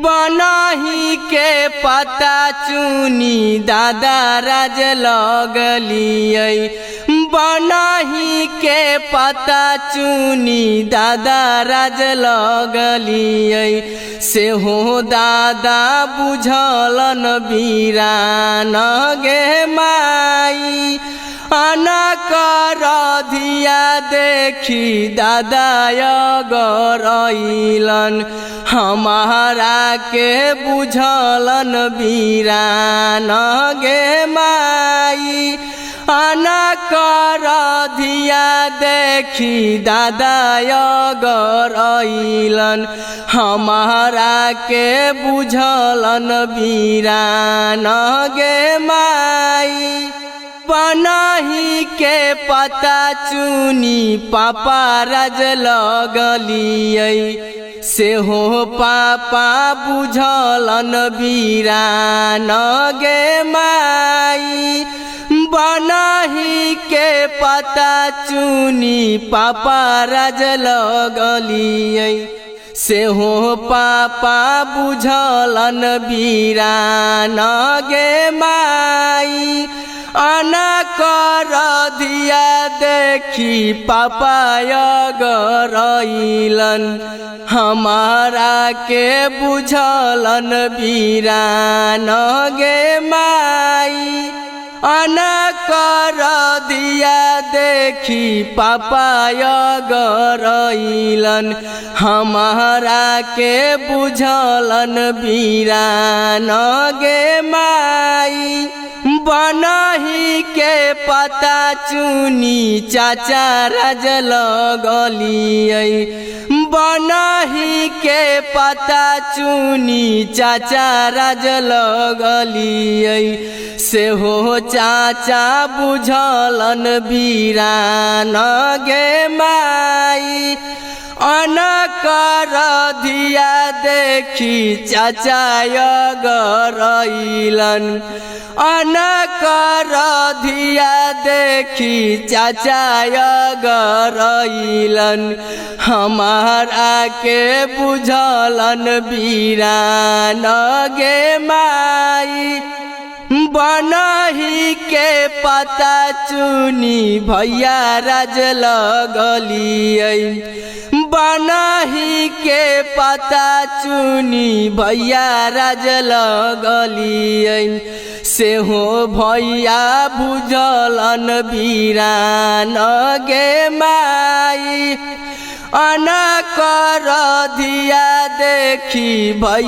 बनही के पता चुनी दादा राज लगलियै। बनही के पता चुनी दादा राज लगलियै। से हो दादा बुझलन बीरान गे माई। अनकर धिया देखी दादा गरइलन। हमारा के बुझलन बीरान गे माई। अनकर धिया देखी दादा गरइलन। हमारा के बुझलन बीरान गे माई। बनही के पता चुनी पापा राज लगलियै। से हो पापा बुझलन बीरान गे माई। बनही के पता चुनी पापा राज लगलियै। से हो पापा बुझलन बीरान गे माई। अनकर धिया देखी पापा गरइलन। हमारा के बुझलन बीरान गे माई। अनकर धिया देखी पापा गरइलन। हमारा के बुझलन बीरान गे माई। बनही के पता चुनी चाचा राज लगलियै। बनही के पता चुनी चाचा राज लगलियै। से हो चाचा बुझलन बीरान गे माई। अनकर धिया देखी चाचा गरइलन। अनकर धिया देखी चाचा गरइलन। हमारा के बुझलन बीरान गे माई। बनही के पता चुनी भैया राज लगलियै। बनही के पता चुनी भैया राज लगलियै। से हो भैया बुझलन बीरान गे माई। अनकर धिया देखी भैया